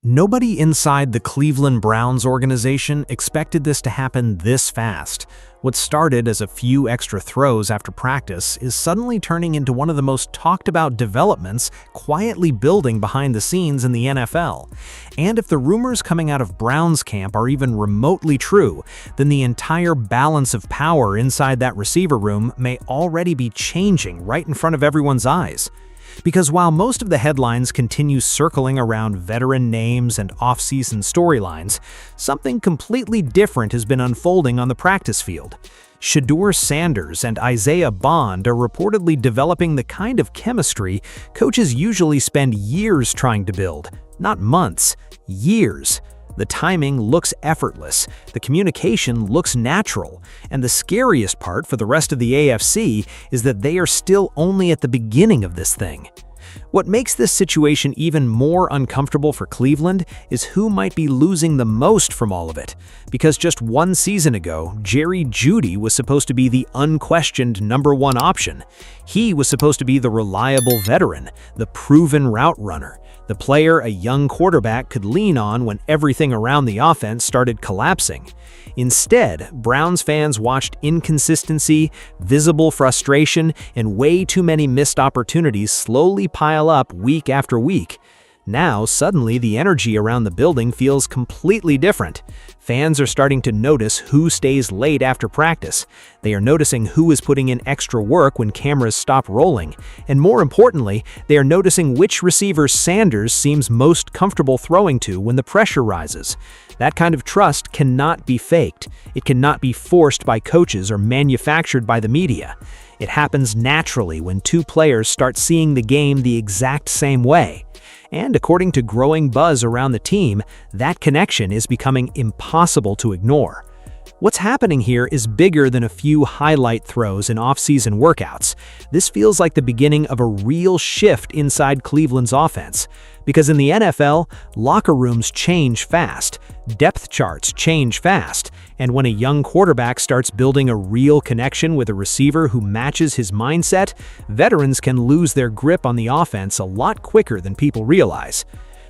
Nobody inside the Cleveland Browns organization expected this to happen this fast. What started as a few extra throws after practice is suddenly turning into one of the most talked about developments quietly building behind the scenes in the NFL. And if the rumors coming out of Browns camp are even remotely true, then the entire balance of power inside that receiver room may already be changing right in front of everyone's eyes. Because while most of the headlines continue circling around veteran names and off-season storylines, something completely different has been unfolding on the practice field. Shedeur Sanders and Isaiah Bond are reportedly developing the kind of chemistry coaches usually spend years trying to build. Not months, years. The timing looks effortless, the communication looks natural, and the scariest part for the rest of the AFC is that they are still only at the beginning of this thing. What makes this situation even more uncomfortable for Cleveland is who might be losing the most from all of it. Because just one season ago, Jerry Jeudy was supposed to be the unquestioned #1 option. He was supposed to be the reliable veteran, the proven route runner, the player a young quarterback could lean on when everything around the offense started collapsing. Instead, Browns fans watched inconsistency, visible frustration, and way too many missed opportunities slowly pile up week after week. Now, suddenly, the energy around the building feels completely different. Fans are starting to notice who stays late after practice. They are noticing who is putting in extra work when cameras stop rolling. And more importantly, they are noticing which receiver Sanders seems most comfortable throwing to when the pressure rises. That kind of trust cannot be faked. It cannot be forced by coaches or manufactured by the media. It happens naturally when two players start seeing the game the exact same way. And according to growing buzz around the team, that connection is becoming impossible to ignore. What's happening here is bigger than a few highlight throws in off-season workouts. This feels like the beginning of a real shift inside Cleveland's offense. Because in the NFL, locker rooms change fast, depth charts change fast, and when a young quarterback starts building a real connection with a receiver who matches his mindset, veterans can lose their grip on the offense a lot quicker than people realize.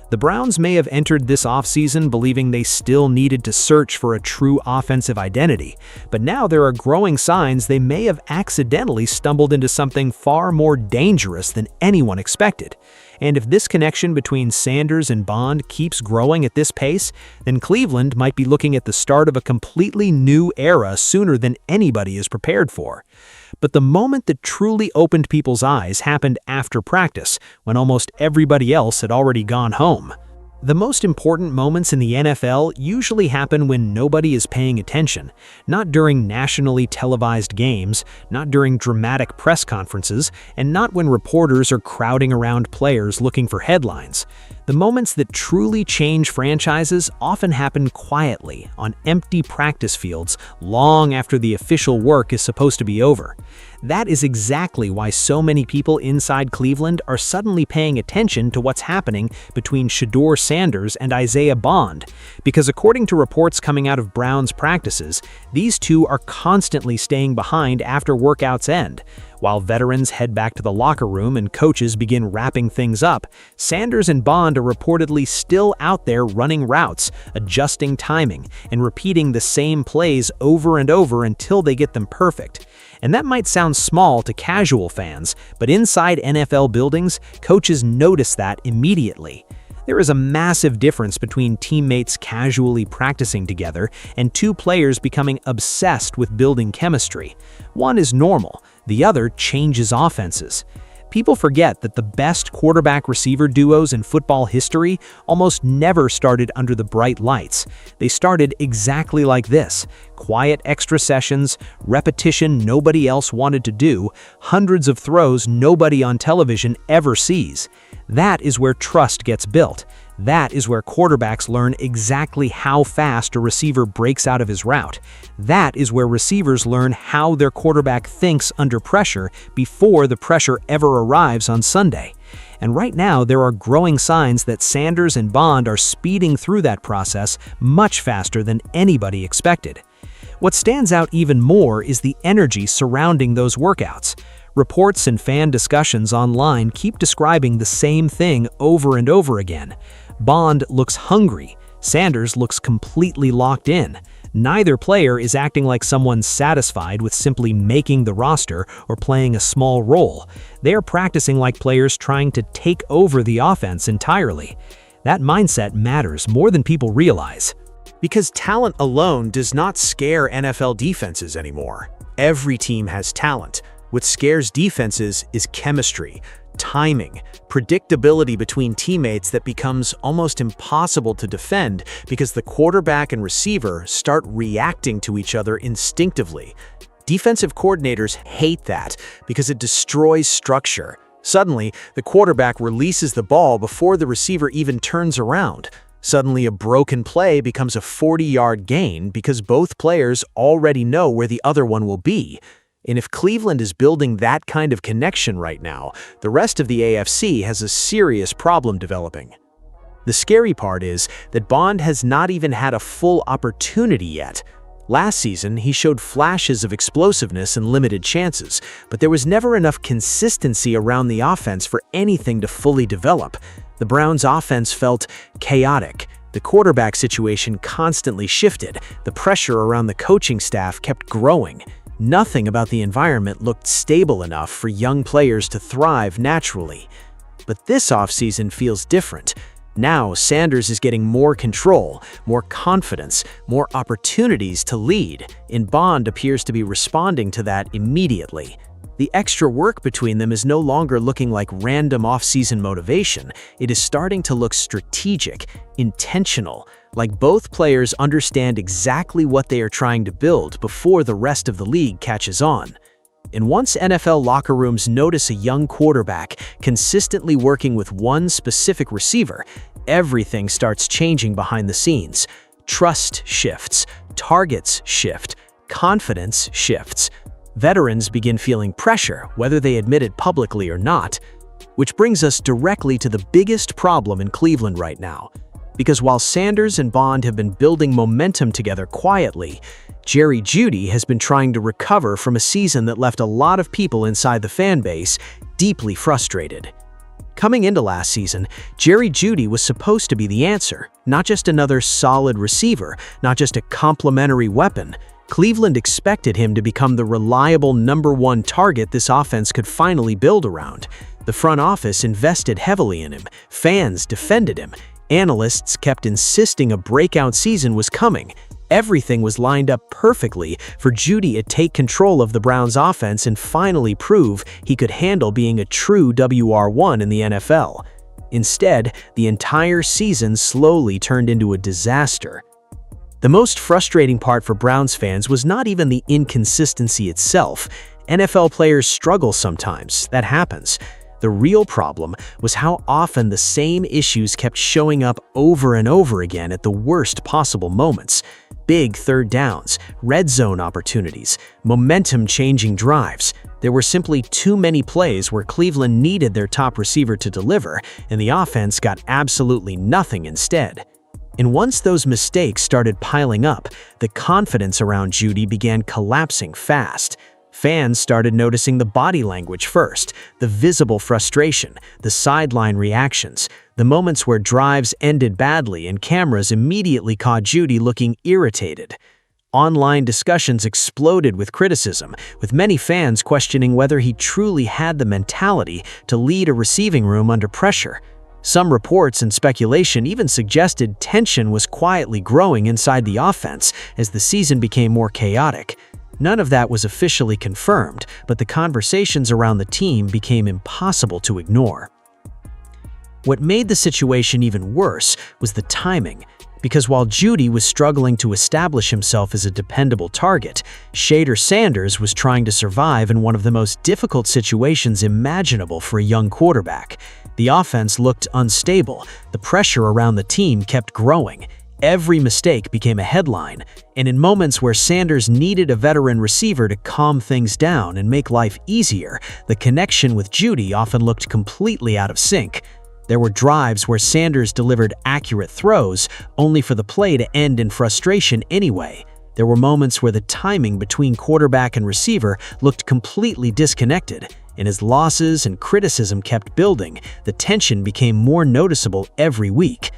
The Browns may have entered this offseason believing they still needed to search for a true offensive identity, but now there are growing signs they may have accidentally stumbled into something far more dangerous than anyone expected. And if this connection between Sanders and Bond keeps growing at this pace, then Cleveland might be looking at the start of a completely new era sooner than anybody is prepared for. But the moment that truly opened people's eyes happened after practice, when almost everybody else had already gone home. The most important moments in the NFL usually happen when nobody is paying attention, not during nationally televised games, not during dramatic press conferences, and not when reporters are crowding around players looking for headlines. The moments that truly change franchises often happen quietly, on empty practice fields, long after the official work is supposed to be over. That is exactly why so many people inside Cleveland are suddenly paying attention to what's happening between Shedeur Sanders and Isaiah Bond, because according to reports coming out of Browns practices, these two are constantly staying behind after workouts end. While veterans head back to the locker room and coaches begin wrapping things up, Sanders and Bond are reportedly still out there running routes, adjusting timing, and repeating the same plays over and over until they get them perfect. And that might sound small to casual fans, but inside NFL buildings, coaches notice that immediately. There is a massive difference between teammates casually practicing together and two players becoming obsessed with building chemistry. One is normal, the other changes offenses. People forget that the best quarterback-receiver duos in football history almost never started under the bright lights. They started exactly like this: quiet extra sessions, repetition nobody else wanted to do, hundreds of throws nobody on television ever sees. That is where trust gets built. That is where quarterbacks learn exactly how fast a receiver breaks out of his route. That is where receivers learn how their quarterback thinks under pressure before the pressure ever arrives on Sunday. And right now, there are growing signs that Sanders and Bond are speeding through that process much faster than anybody expected. What stands out even more is the energy surrounding those workouts. Reports and fan discussions online keep describing the same thing over and over again. Bond looks hungry. Sanders looks completely locked in. Neither player is acting like someone satisfied with simply making the roster or playing a small role. They are practicing like players trying to take over the offense entirely. That mindset matters more than people realize. Because talent alone does not scare NFL defenses anymore. Every team has talent. What scares defenses is chemistry, timing, predictability between teammates that becomes almost impossible to defend because the quarterback and receiver start reacting to each other instinctively. Defensive coordinators hate that because it destroys structure. Suddenly, the quarterback releases the ball before the receiver even turns around. Suddenly, a broken play becomes a 40-yard gain because both players already know where the other one will be. And if Cleveland is building that kind of connection right now, the rest of the AFC has a serious problem developing. The scary part is that Bond has not even had a full opportunity yet. Last season, he showed flashes of explosiveness and limited chances, but there was never enough consistency around the offense for anything to fully develop. The Browns' offense felt chaotic. The quarterback situation constantly shifted. The pressure around the coaching staff kept growing. Nothing about the environment looked stable enough for young players to thrive naturally. But this offseason feels different. Now, Sanders is getting more control, more confidence, more opportunities to lead, and Bond appears to be responding to that immediately. The extra work between them is no longer looking like random off-season motivation. It is starting to look strategic, intentional, like both players understand exactly what they are trying to build before the rest of the league catches on. And once NFL locker rooms notice a young quarterback consistently working with one specific receiver, everything starts changing behind the scenes. Trust shifts, targets shift, confidence shifts. Veterans begin feeling pressure, whether they admit it publicly or not. Which brings us directly to the biggest problem in Cleveland right now. Because while Sanders and Bond have been building momentum together quietly, Jerry Jeudy has been trying to recover from a season that left a lot of people inside the fan base deeply frustrated. Coming into last season, Jerry Jeudy was supposed to be the answer, not just another solid receiver, not just a complementary weapon. Cleveland expected him to become the reliable #1 target this offense could finally build around. The front office invested heavily in him, fans defended him, analysts kept insisting a breakout season was coming. Everything was lined up perfectly for Jeudy to take control of the Browns' offense and finally prove he could handle being a true WR1 in the NFL. Instead, the entire season slowly turned into a disaster. The most frustrating part for Browns fans was not even the inconsistency itself. NFL players struggle sometimes, that happens. The real problem was how often the same issues kept showing up over and over again at the worst possible moments. Big third downs, red zone opportunities, momentum-changing drives. There were simply too many plays where Cleveland needed their top receiver to deliver, and the offense got absolutely nothing instead. And once those mistakes started piling up, the confidence around Jeudy began collapsing fast. Fans started noticing the body language first, the visible frustration, the sideline reactions, the moments where drives ended badly and cameras immediately caught Jeudy looking irritated. Online discussions exploded with criticism, with many fans questioning whether he truly had the mentality to lead a receiving room under pressure. Some reports and speculation even suggested tension was quietly growing inside the offense as the season became more chaotic. None of that was officially confirmed, but the conversations around the team became impossible to ignore. What made the situation even worse was the timing, because while Jeudy was struggling to establish himself as a dependable target, Shedeur Sanders was trying to survive in one of the most difficult situations imaginable for a young quarterback. The offense looked unstable, the pressure around the team kept growing. Every mistake became a headline, and in moments where Sanders needed a veteran receiver to calm things down and make life easier, the connection with Jeudy often looked completely out of sync. There were drives where Sanders delivered accurate throws, only for the play to end in frustration anyway. There were moments where the timing between quarterback and receiver looked completely disconnected, and as losses and criticism kept building, the tension became more noticeable every week.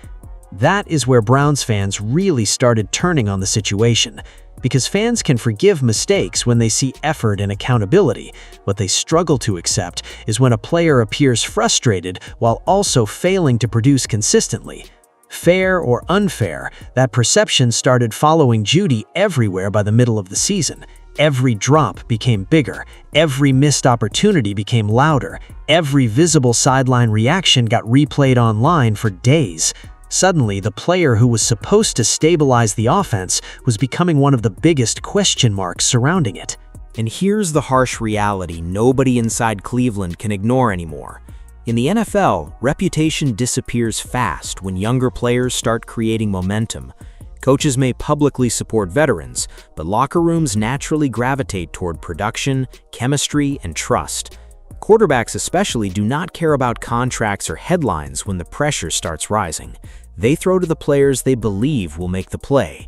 That is where Browns fans really started turning on the situation, because fans can forgive mistakes when they see effort and accountability. What they struggle to accept is when a player appears frustrated while also failing to produce consistently. Fair or unfair, that perception started following Jeudy everywhere by the middle of the season. Every drop became bigger, every missed opportunity became louder, every visible sideline reaction got replayed online for days. Suddenly, the player who was supposed to stabilize the offense was becoming one of the biggest question marks surrounding it. And here's the harsh reality nobody inside Cleveland can ignore anymore. In the NFL, reputation disappears fast when younger players start creating momentum. Coaches may publicly support veterans, but locker rooms naturally gravitate toward production, chemistry, and trust. Quarterbacks especially do not care about contracts or headlines when the pressure starts rising. They throw to the players they believe will make the play.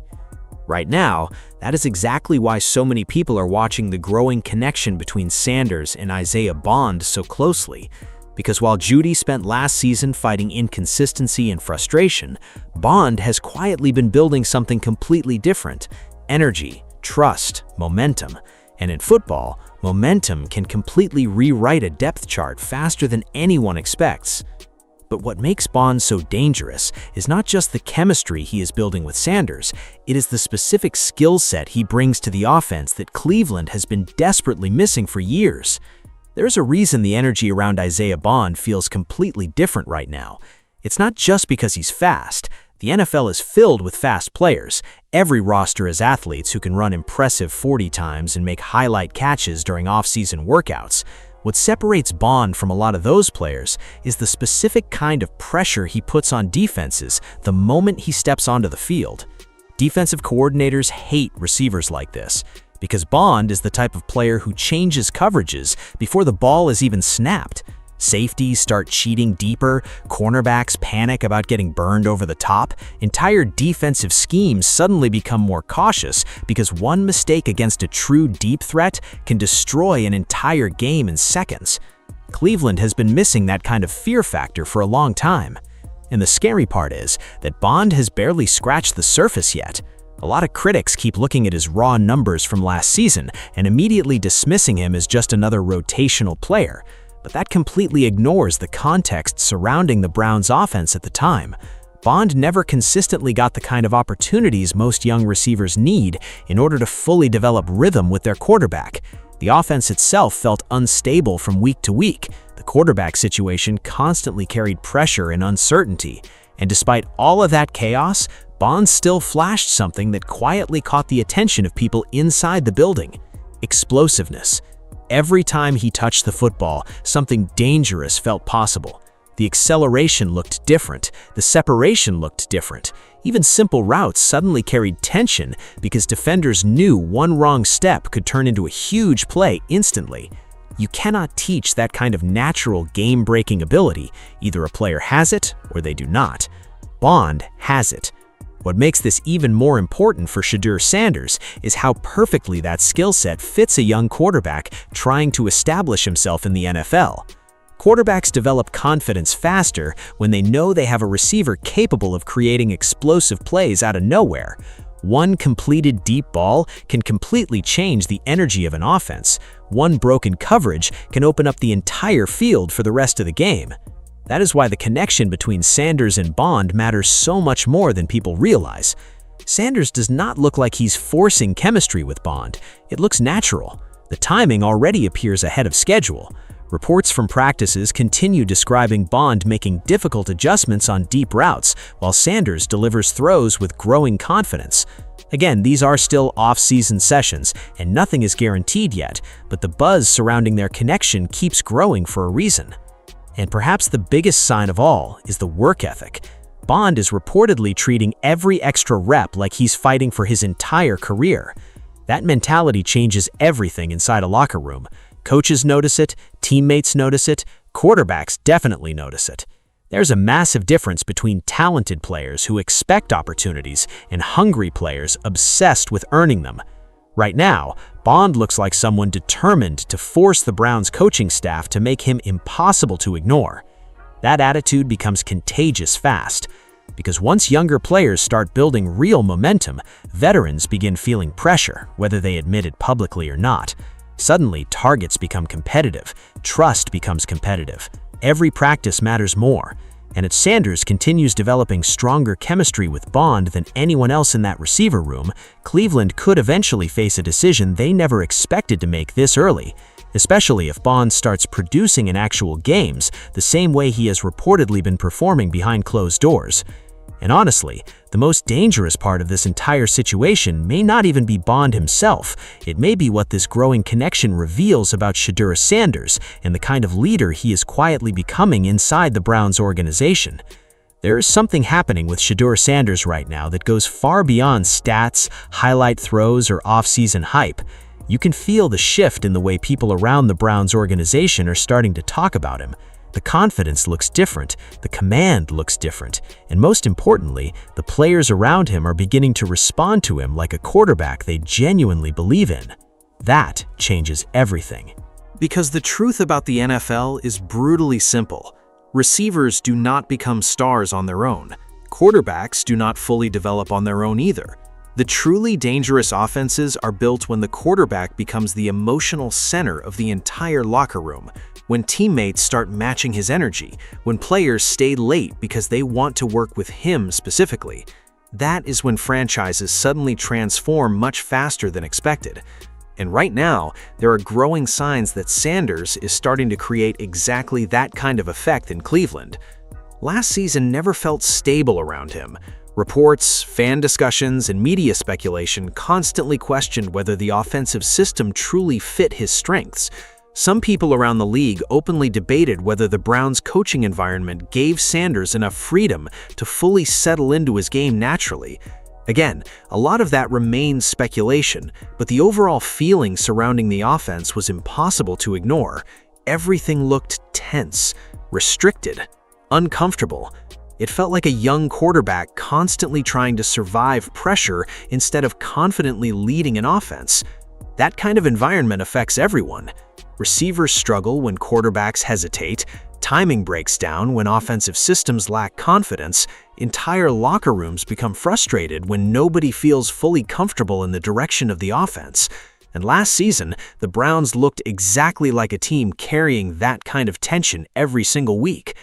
Right now, that is exactly why so many people are watching the growing connection between Sanders and Isaiah Bond so closely. Because while Jeudy spent last season fighting inconsistency and frustration, Bond has quietly been building something completely different: energy, trust, momentum. And in football, momentum can completely rewrite a depth chart faster than anyone expects. But what makes Bond so dangerous is not just the chemistry he is building with Sanders, it is the specific skill set he brings to the offense that Cleveland has been desperately missing for years. There's a reason the energy around Isaiah Bond feels completely different right now. It's not just because he's fast. The NFL is filled with fast players. Every roster has athletes who can run impressive 40 times and make highlight catches during off-season workouts. What separates Bond from a lot of those players is the specific kind of pressure he puts on defenses the moment he steps onto the field. Defensive coordinators hate receivers like this, because Bond is the type of player who changes coverages before the ball is even snapped. Safeties start cheating deeper, cornerbacks panic about getting burned over the top, entire defensive schemes suddenly become more cautious because one mistake against a true deep threat can destroy an entire game in seconds. Cleveland has been missing that kind of fear factor for a long time. And the scary part is that Bond has barely scratched the surface yet. A lot of critics keep looking at his raw numbers from last season and immediately dismissing him as just another rotational player. But that completely ignores the context surrounding the Browns' offense at the time. Bond never consistently got the kind of opportunities most young receivers need in order to fully develop rhythm with their quarterback. The offense itself felt unstable from week to week. The quarterback situation constantly carried pressure and uncertainty. And despite all of that chaos, Bond still flashed something that quietly caught the attention of people inside the building: explosiveness. Every time he touched the football, something dangerous felt possible. The acceleration looked different, the separation looked different. Even simple routes suddenly carried tension because defenders knew one wrong step could turn into a huge play instantly. You cannot teach that kind of natural game-breaking ability. Either a player has it or they do not. Bond has it. What makes this even more important for Shedeur Sanders is how perfectly that skill set fits a young quarterback trying to establish himself in the NFL. Quarterbacks develop confidence faster when they know they have a receiver capable of creating explosive plays out of nowhere. One completed deep ball can completely change the energy of an offense. One broken coverage can open up the entire field for the rest of the game. That is why the connection between Sanders and Bond matters so much more than people realize. Sanders does not look like he's forcing chemistry with Bond. It looks natural. The timing already appears ahead of schedule. Reports from practices continue describing Bond making difficult adjustments on deep routes, while Sanders delivers throws with growing confidence. Again, these are still off-season sessions, and nothing is guaranteed yet, but the buzz surrounding their connection keeps growing for a reason. And perhaps the biggest sign of all is the work ethic. Bond is reportedly treating every extra rep like he's fighting for his entire career. That mentality changes everything inside a locker room. Coaches notice it, teammates notice it, quarterbacks definitely notice it. There's a massive difference between talented players who expect opportunities and hungry players obsessed with earning them. Right now, Bond looks like someone determined to force the Browns coaching staff to make him impossible to ignore. That attitude becomes contagious fast. because once younger players start building real momentum, veterans begin feeling pressure, whether they admit it publicly or not. Suddenly, targets become competitive, trust becomes competitive. Every practice matters more. And if Sanders continues developing stronger chemistry with Bond than anyone else in that receiver room, Cleveland could eventually face a decision they never expected to make this early, especially if Bond starts producing in actual games the same way he has reportedly been performing behind closed doors. And honestly, the most dangerous part of this entire situation may not even be Bond himself. It may be what this growing connection reveals about Shedeur Sanders and the kind of leader he is quietly becoming inside the Browns organization. There is something happening with Shedeur Sanders right now that goes far beyond stats, highlight throws, or off-season hype. You can feel the shift in the way people around the Browns organization are starting to talk about him. The confidence looks different, the command looks different, and most importantly, the players around him are beginning to respond to him like a quarterback they genuinely believe in. That changes everything. Because the truth about the NFL is brutally simple. Receivers do not become stars on their own. Quarterbacks do not fully develop on their own either. The truly dangerous offenses are built when the quarterback becomes the emotional center of the entire locker room, when teammates start matching his energy, when players stay late because they want to work with him specifically. That is when franchises suddenly transform much faster than expected. And right now, there are growing signs that Sanders is starting to create exactly that kind of effect in Cleveland. Last season never felt stable around him. Reports, fan discussions, and media speculation constantly questioned whether the offensive system truly fit his strengths. Some people around the league openly debated whether the Browns' coaching environment gave Sanders enough freedom to fully settle into his game naturally. Again, a lot of that remains speculation, but the overall feeling surrounding the offense was impossible to ignore. Everything looked tense, restricted, uncomfortable. It felt like a young quarterback constantly trying to survive pressure instead of confidently leading an offense. That kind of environment affects everyone. Receivers struggle when quarterbacks hesitate, timing breaks down when offensive systems lack confidence, entire locker rooms become frustrated when nobody feels fully comfortable in the direction of the offense. And last season, the Browns looked exactly like a team carrying that kind of tension every single week.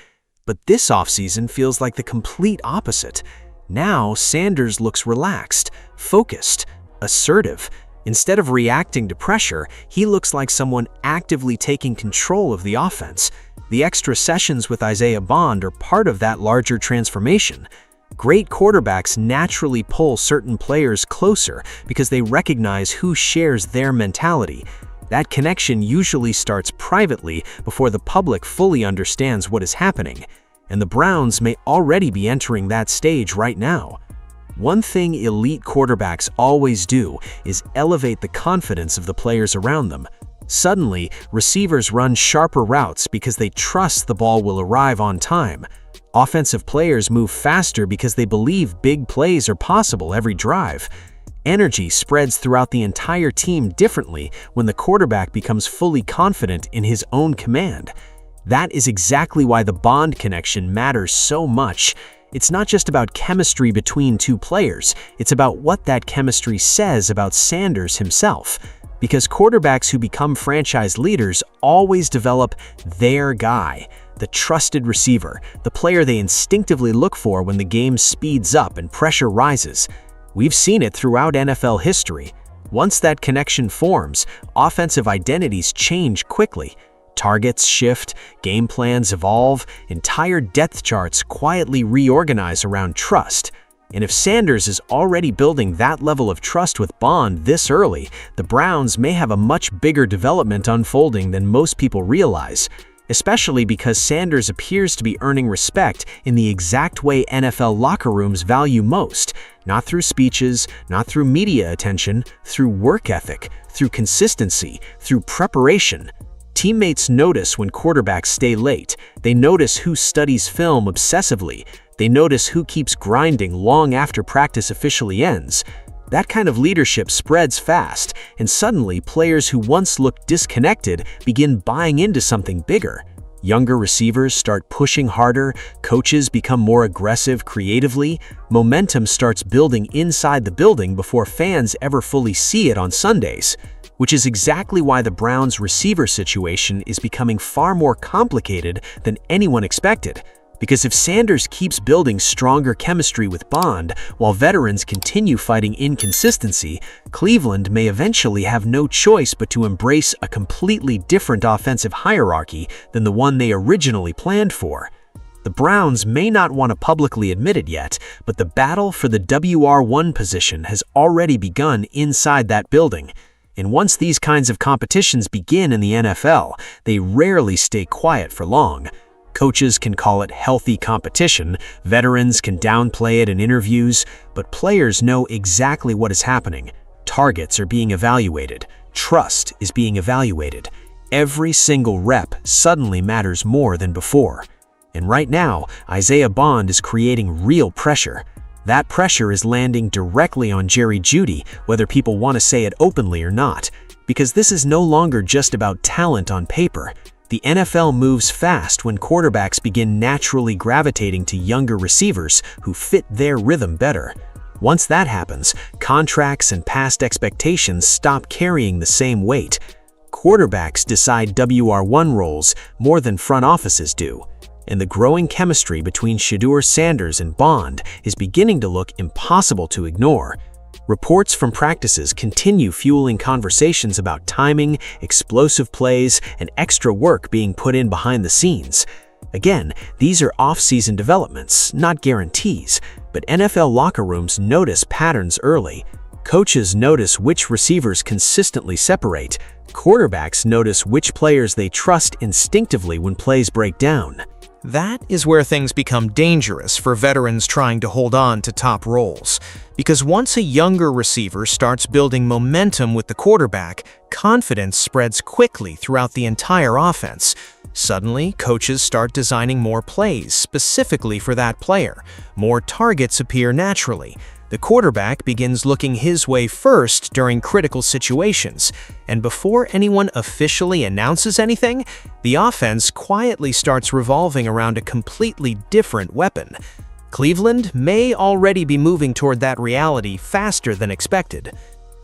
But this offseason feels like the complete opposite. Now, Sanders looks relaxed, focused, assertive. Instead of reacting to pressure, he looks like someone actively taking control of the offense. The extra sessions with Isaiah Bond are part of that larger transformation. Great quarterbacks naturally pull certain players closer because they recognize who shares their mentality. That connection usually starts privately before the public fully understands what is happening, and the Browns may already be entering that stage right now. One thing elite quarterbacks always do is elevate the confidence of the players around them. Suddenly, receivers run sharper routes because they trust the ball will arrive on time. Offensive players move faster because they believe big plays are possible every drive. Energy spreads throughout the entire team differently when the quarterback becomes fully confident in his own command. That is exactly why the Bond connection matters so much. It's not just about chemistry between two players, it's about what that chemistry says about Sanders himself. Because quarterbacks who become franchise leaders always develop their guy, the trusted receiver, the player they instinctively look for when the game speeds up and pressure rises. We've seen it throughout NFL history. Once that connection forms, offensive identities change quickly. Targets shift, game plans evolve, entire depth charts quietly reorganize around trust. And if Sanders is already building that level of trust with Bond this early, the Browns may have a much bigger development unfolding than most people realize, especially because Sanders appears to be earning respect in the exact way NFL locker rooms value most, not through speeches, not through media attention, through work ethic, through consistency, through preparation. Teammates notice when quarterbacks stay late. They notice who studies film obsessively. They notice who keeps grinding long after practice officially ends. That kind of leadership spreads fast, and suddenly players who once looked disconnected begin buying into something bigger. Younger receivers start pushing harder, coaches become more aggressive creatively, momentum starts building inside the building before fans ever fully see it on Sundays, which is exactly why the Browns' receiver situation is becoming far more complicated than anyone expected. Because if Sanders keeps building stronger chemistry with Bond, while veterans continue fighting inconsistency, Cleveland may eventually have no choice but to embrace a completely different offensive hierarchy than the one they originally planned for. The Browns may not want to publicly admit it yet, but the battle for the WR1 position has already begun inside that building. And once these kinds of competitions begin in the NFL, they rarely stay quiet for long. Coaches can call it healthy competition, veterans can downplay it in interviews, but players know exactly what is happening. Targets are being evaluated. Trust is being evaluated. Every single rep suddenly matters more than before. And right now, Isaiah Bond is creating real pressure. That pressure is landing directly on Jerry Jeudy, whether people want to say it openly or not. Because this is no longer just about talent on paper. The NFL moves fast when quarterbacks begin naturally gravitating to younger receivers who fit their rhythm better. Once that happens, contracts and past expectations stop carrying the same weight. Quarterbacks decide WR1 roles more than front offices do, and the growing chemistry between Shedeur Sanders and Bond is beginning to look impossible to ignore. Reports from practices continue fueling conversations about timing, explosive plays, and extra work being put in behind the scenes. Again, these are off-season developments, not guarantees, but NFL locker rooms notice patterns early. Coaches notice which receivers consistently separate. Quarterbacks notice which players they trust instinctively when plays break down. That is where things become dangerous for veterans trying to hold on to top roles. Because once a younger receiver starts building momentum with the quarterback, confidence spreads quickly throughout the entire offense. Suddenly, coaches start designing more plays specifically for that player. More targets appear naturally. The quarterback begins looking his way first during critical situations, and before anyone officially announces anything, the offense quietly starts revolving around a completely different weapon. Cleveland may already be moving toward that reality faster than expected.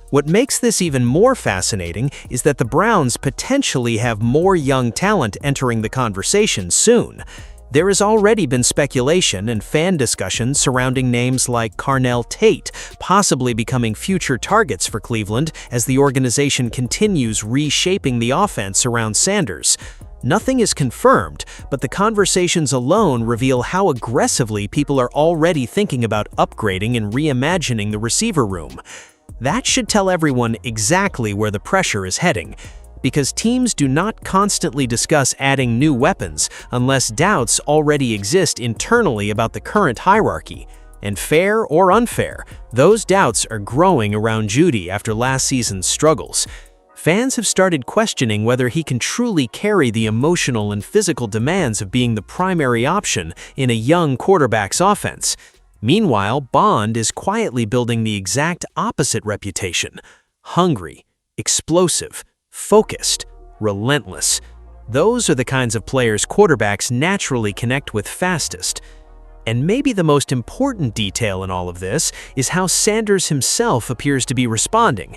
What makes this even more fascinating is that the Browns potentially have more young talent entering the conversation soon. There has already been speculation and fan discussion surrounding names like Carnell Tate, possibly becoming future targets for Cleveland as the organization continues reshaping the offense around Sanders. Nothing is confirmed, but the conversations alone reveal how aggressively people are already thinking about upgrading and reimagining the receiver room. That should tell everyone exactly where the pressure is heading. Because teams do not constantly discuss adding new weapons unless doubts already exist internally about the current hierarchy. And fair or unfair, those doubts are growing around Jeudy after last season's struggles. Fans have started questioning whether he can truly carry the emotional and physical demands of being the primary option in a young quarterback's offense. Meanwhile, Bond is quietly building the exact opposite reputation: hungry, explosive, focused, relentless. Those are the kinds of players quarterbacks naturally connect with fastest. And maybe the most important detail in all of this is how Sanders himself appears to be responding.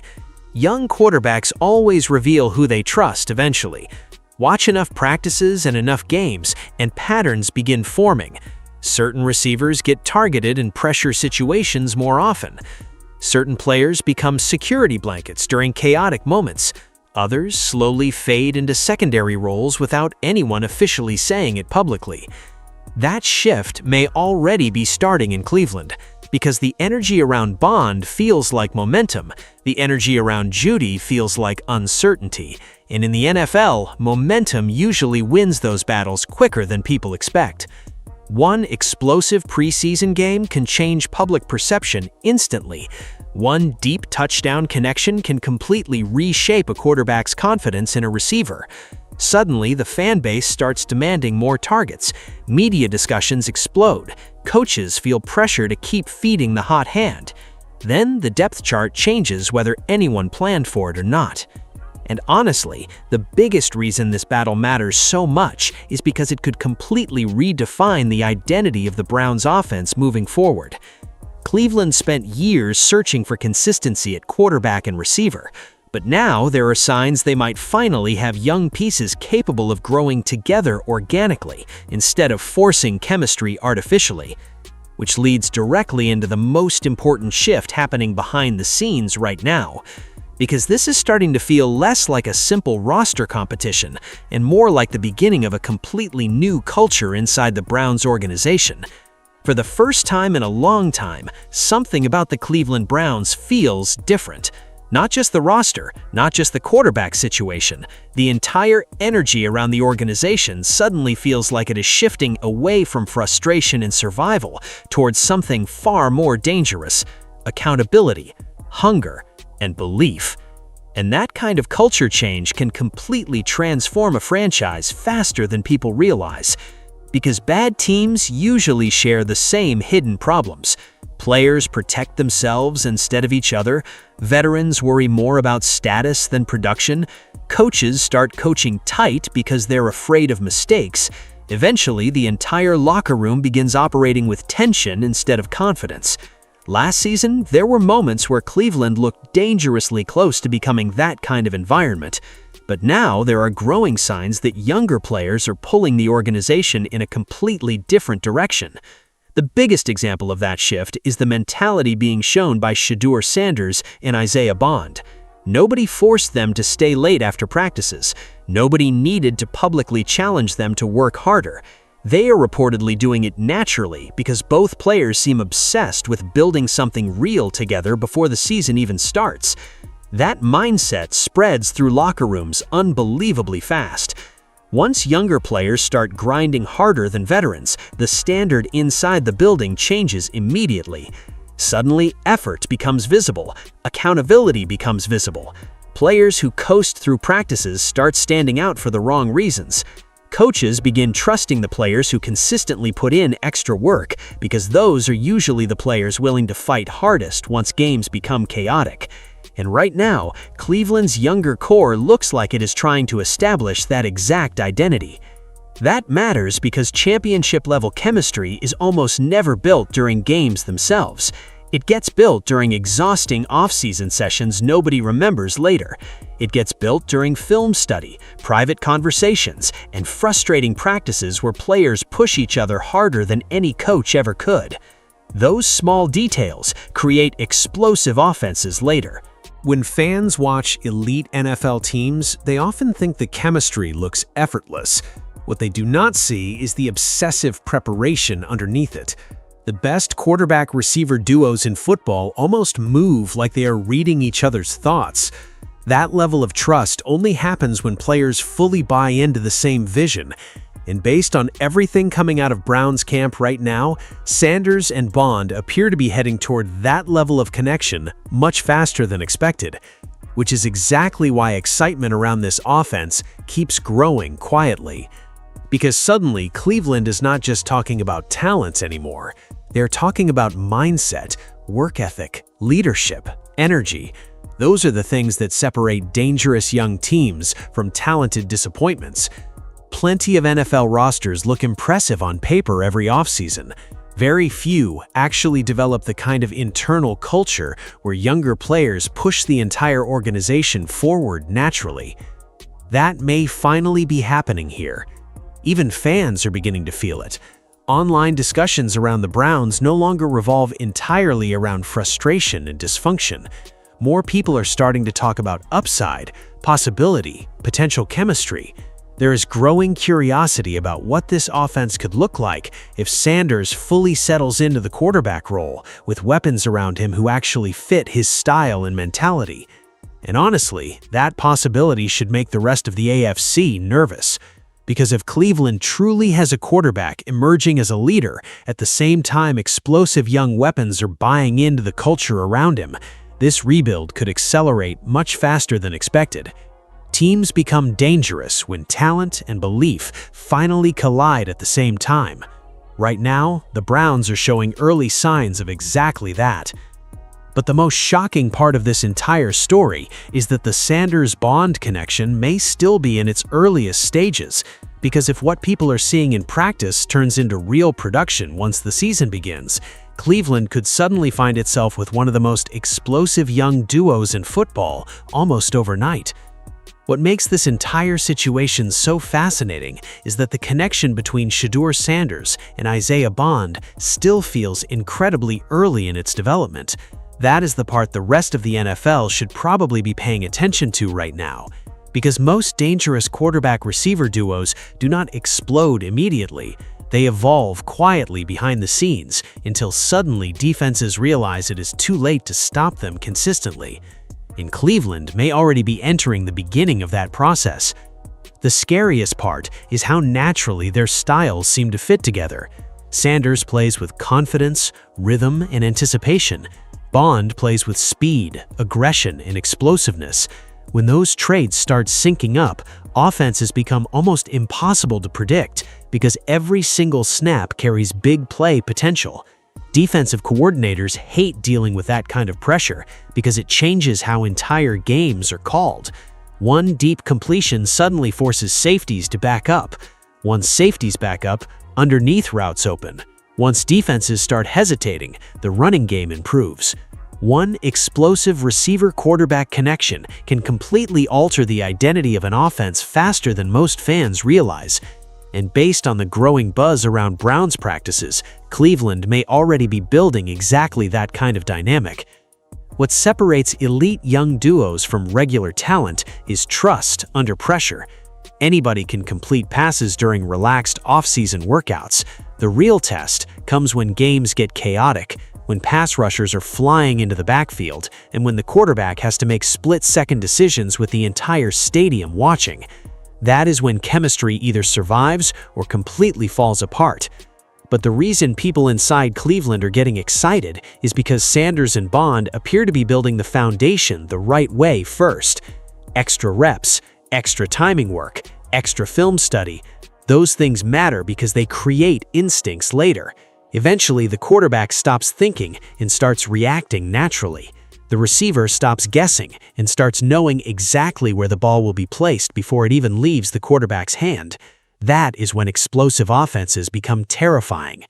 Young quarterbacks always reveal who they trust eventually. Watch enough practices and enough games, and patterns begin forming. Certain receivers get targeted in pressure situations more often. Certain players become security blankets during chaotic moments. Others slowly fade into secondary roles without anyone officially saying it publicly. That shift may already be starting in Cleveland, because the energy around Bond feels like momentum, the energy around Jeudy feels like uncertainty, and in the NFL, momentum usually wins those battles quicker than people expect. One explosive preseason game can change public perception instantly. One deep touchdown connection can completely reshape a quarterback's confidence in a receiver. Suddenly, the fan base starts demanding more targets. Media discussions explode. Coaches feel pressure to keep feeding the hot hand. Then the depth chart changes whether anyone planned for it or not. And honestly, the biggest reason this battle matters so much is because it could completely redefine the identity of the Browns' offense moving forward. Cleveland spent years searching for consistency at quarterback and receiver, but now there are signs they might finally have young pieces capable of growing together organically instead of forcing chemistry artificially, which leads directly into the most important shift happening behind the scenes right now, because this is starting to feel less like a simple roster competition and more like the beginning of a completely new culture inside the Browns organization. For the first time in a long time, something about the Cleveland Browns feels different. Not just the roster, not just the quarterback situation, the entire energy around the organization suddenly feels like it is shifting away from frustration and survival towards something far more dangerous: accountability, hunger, and belief. And that kind of culture change can completely transform a franchise faster than people realize. Because bad teams usually share the same hidden problems. Players protect themselves instead of each other, veterans worry more about status than production, coaches start coaching tight because they're afraid of mistakes. Eventually, the entire locker room begins operating with tension instead of confidence. Last season, there were moments where Cleveland looked dangerously close to becoming that kind of environment. But now there are growing signs that younger players are pulling the organization in a completely different direction. The biggest example of that shift is the mentality being shown by Shedeur Sanders and Isaiah Bond. Nobody forced them to stay late after practices. Nobody needed to publicly challenge them to work harder. They are reportedly doing it naturally because both players seem obsessed with building something real together before the season even starts. That mindset spreads through locker rooms unbelievably fast. Once younger players start grinding harder than veterans, the standard inside the building changes immediately. Suddenly, effort becomes visible, accountability becomes visible. Players who coast through practices start standing out for the wrong reasons. Coaches begin trusting the players who consistently put in extra work because those are usually the players willing to fight hardest once games become chaotic. And right now, Cleveland's younger core looks like it is trying to establish that exact identity. That matters because championship-level chemistry is almost never built during games themselves. It gets built during exhausting off-season sessions nobody remembers later. It gets built during film study, private conversations, and frustrating practices where players push each other harder than any coach ever could. Those small details create explosive offenses later. When fans watch elite NFL teams, they often think the chemistry looks effortless. What they do not see is the obsessive preparation underneath it. The best quarterback-receiver duos in football almost move like they are reading each other's thoughts. That level of trust only happens when players fully buy into the same vision. And based on everything coming out of Browns camp right now, Sanders and Bond appear to be heading toward that level of connection much faster than expected, which is exactly why excitement around this offense keeps growing quietly. Because suddenly, Cleveland is not just talking about talents anymore. They're talking about mindset, work ethic, leadership, energy. Those are the things that separate dangerous young teams from talented disappointments. Plenty of NFL rosters look impressive on paper every offseason. Very few actually develop the kind of internal culture where younger players push the entire organization forward naturally. That may finally be happening here. Even fans are beginning to feel it. Online discussions around the Browns no longer revolve entirely around frustration and dysfunction. More people are starting to talk about upside, possibility, potential chemistry. There is growing curiosity about what this offense could look like if Sanders fully settles into the quarterback role with weapons around him who actually fit his style and mentality. And honestly, that possibility should make the rest of the AFC nervous. Because if Cleveland truly has a quarterback emerging as a leader, at the same time explosive young weapons are buying into the culture around him, this rebuild could accelerate much faster than expected. Teams become dangerous when talent and belief finally collide at the same time. Right now, the Browns are showing early signs of exactly that. But the most shocking part of this entire story is that the Sanders-Bond connection may still be in its earliest stages, because if what people are seeing in practice turns into real production once the season begins, Cleveland could suddenly find itself with one of the most explosive young duos in football almost overnight. What makes this entire situation so fascinating is that the connection between Shedeur Sanders and Isaiah Bond still feels incredibly early in its development. That is the part the rest of the NFL should probably be paying attention to right now, because most dangerous quarterback-receiver duos do not explode immediately. They evolve quietly behind the scenes until suddenly defenses realize it is too late to stop them consistently. And Cleveland may already be entering the beginning of that process. The scariest part is how naturally their styles seem to fit together. Sanders plays with confidence, rhythm, and anticipation. Bond plays with speed, aggression, and explosiveness. When those traits start syncing up, offenses become almost impossible to predict because every single snap carries big play potential. Defensive coordinators hate dealing with that kind of pressure because it changes how entire games are called. One deep completion suddenly forces safeties to back up. Once safeties back up, underneath routes open. Once defenses start hesitating, the running game improves. One explosive receiver-quarterback connection can completely alter the identity of an offense faster than most fans realize. And based on the growing buzz around Browns practices, Cleveland may already be building exactly that kind of dynamic. What separates elite young duos from regular talent is trust under pressure. Anybody can complete passes during relaxed off-season workouts. The real test comes when games get chaotic, when pass rushers are flying into the backfield, and when the quarterback has to make split-second decisions with the entire stadium watching. That is when chemistry either survives or completely falls apart. But the reason people inside Cleveland are getting excited is because Sanders and Bond appear to be building the foundation the right way first. Extra reps, extra timing work, extra film study. Those things matter because they create instincts later. Eventually, the quarterback stops thinking and starts reacting naturally. The receiver stops guessing and starts knowing exactly where the ball will be placed before it even leaves the quarterback's hand. That is when explosive offenses become terrifying.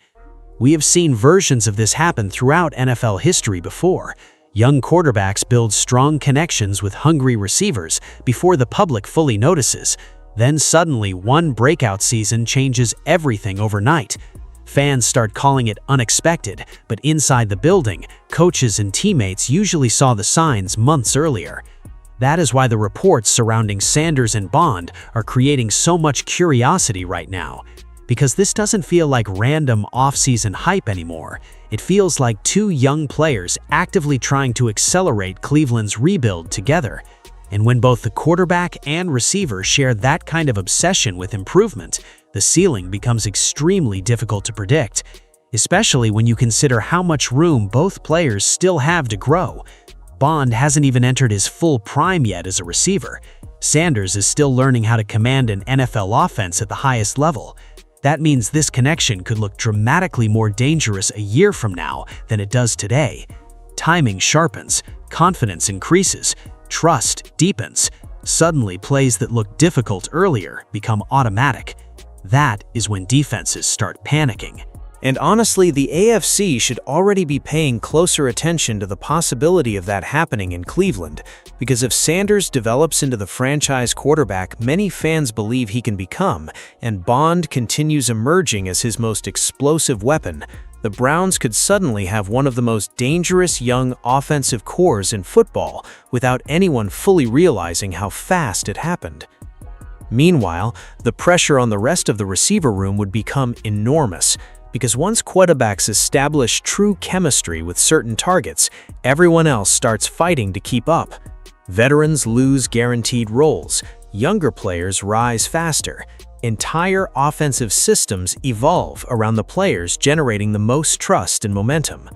We have seen versions of this happen throughout NFL history before. Young quarterbacks build strong connections with hungry receivers before the public fully notices. Then suddenly, one breakout season changes everything overnight. Fans start calling it unexpected, but inside the building, coaches and teammates usually saw the signs months earlier. That is why the reports surrounding Sanders and Bond are creating so much curiosity right now. Because this doesn't feel like random off-season hype anymore. It feels like two young players actively trying to accelerate Cleveland's rebuild together. And when both the quarterback and receiver share that kind of obsession with improvement, the ceiling becomes extremely difficult to predict, especially when you consider how much room both players still have to grow. Bond hasn't even entered his full prime yet as a receiver. Sanders is still learning how to command an NFL offense at the highest level. That means this connection could look dramatically more dangerous a year from now than it does today. Timing sharpens, confidence increases, trust deepens. Suddenly, plays that looked difficult earlier become automatic. That is when defenses start panicking. And honestly, the AFC should already be paying closer attention to the possibility of that happening in Cleveland, because if Sanders develops into the franchise quarterback many fans believe he can become, and Bond continues emerging as his most explosive weapon, the Browns could suddenly have one of the most dangerous young offensive cores in football without anyone fully realizing how fast it happened. Meanwhile, the pressure on the rest of the receiver room would become enormous, because once quarterbacks establish true chemistry with certain targets, everyone else starts fighting to keep up. Veterans lose guaranteed roles, younger players rise faster. Entire offensive systems evolve around the players generating the most trust and momentum.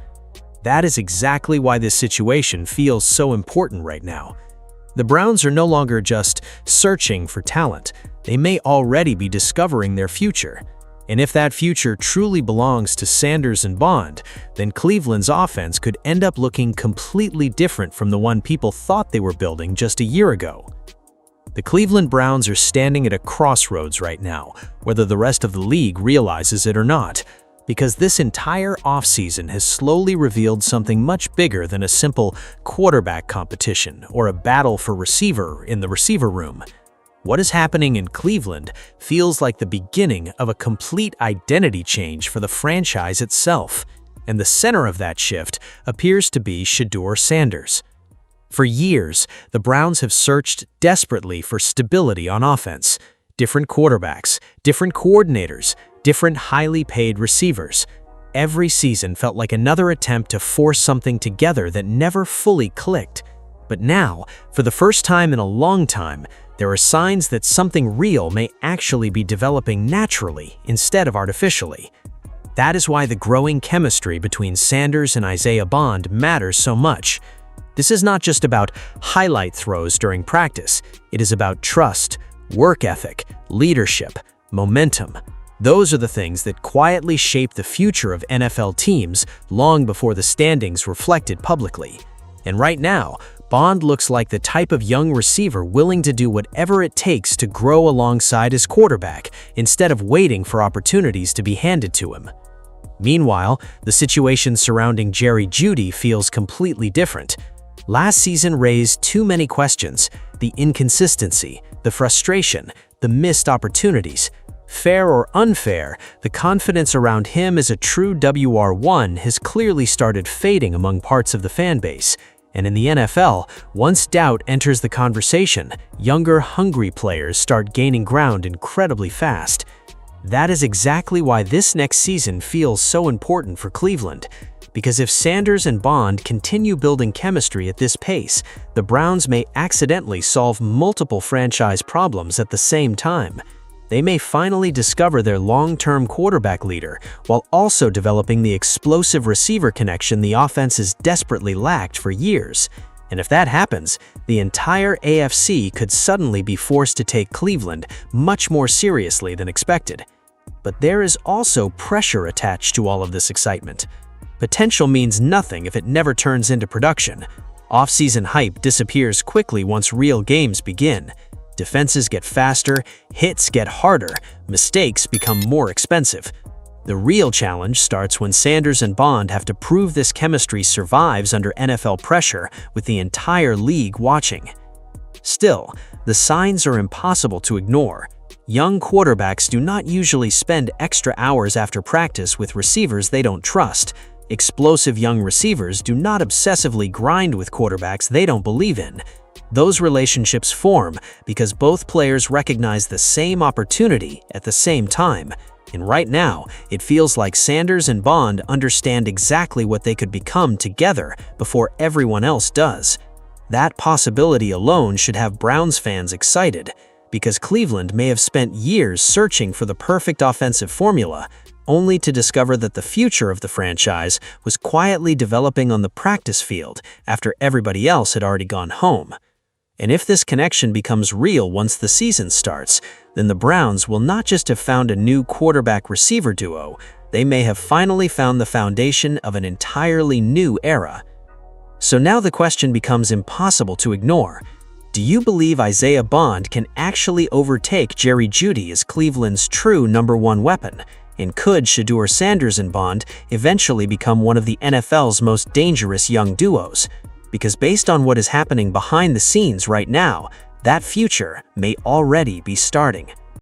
That is exactly why this situation feels so important right now. The Browns are no longer just searching for talent. They may already be discovering their future. And if that future truly belongs to Sanders and Bond, then Cleveland's offense could end up looking completely different from the one people thought they were building just a year ago. The Cleveland Browns are standing at a crossroads right now, whether the rest of the league realizes it or not, because this entire offseason has slowly revealed something much bigger than a simple quarterback competition or a battle for receiver in the receiver room. What is happening in Cleveland feels like the beginning of a complete identity change for the franchise itself, and the center of that shift appears to be Shedeur Sanders. For years, the Browns have searched desperately for stability on offense. Different quarterbacks, different coordinators, different highly paid receivers. Every season felt like another attempt to force something together that never fully clicked. But now, for the first time in a long time, there are signs that something real may actually be developing naturally instead of artificially. That is why the growing chemistry between Sanders and Isaiah Bond matters so much. This is not just about highlight throws during practice. It is about trust, work ethic, leadership, momentum. Those are the things that quietly shape the future of NFL teams long before the standings reflected publicly. And right now, Bond looks like the type of young receiver willing to do whatever it takes to grow alongside his quarterback instead of waiting for opportunities to be handed to him. Meanwhile, the situation surrounding Jerry Jeudy feels completely different. Last season raised too many questions: the inconsistency, the frustration, the missed opportunities. Fair or unfair, the confidence around him as a true WR1 has clearly started fading among parts of the fan base. And in the NFL, once doubt enters the conversation, younger, hungry players start gaining ground incredibly fast. That is exactly why this next season feels so important for Cleveland. Because if Sanders and Bond continue building chemistry at this pace, the Browns may accidentally solve multiple franchise problems at the same time. They may finally discover their long-term quarterback leader while also developing the explosive receiver connection the offense has desperately lacked for years. And if that happens, the entire AFC could suddenly be forced to take Cleveland much more seriously than expected. But there is also pressure attached to all of this excitement. Potential means nothing if it never turns into production. Off-season hype disappears quickly once real games begin. Defenses get faster, hits get harder, mistakes become more expensive. The real challenge starts when Sanders and Bond have to prove this chemistry survives under NFL pressure with the entire league watching. Still, the signs are impossible to ignore. Young quarterbacks do not usually spend extra hours after practice with receivers they don't trust. Explosive young receivers do not obsessively grind with quarterbacks they don't believe in. Those relationships form because both players recognize the same opportunity at the same time. And right now, it feels like Sanders and Bond understand exactly what they could become together before everyone else does. That possibility alone should have Browns fans excited, because Cleveland may have spent years searching for the perfect offensive formula, only to discover that the future of the franchise was quietly developing on the practice field after everybody else had already gone home. And if this connection becomes real once the season starts, then the Browns will not just have found a new quarterback-receiver duo, they may have finally found the foundation of an entirely new era. So now the question becomes impossible to ignore. Do you believe Isaiah Bond can actually overtake Jerry Jeudy as Cleveland's true #1 weapon? And could Shedeur Sanders and Bond eventually become one of the NFL's most dangerous young duos? Because based on what is happening behind the scenes right now, that future may already be starting.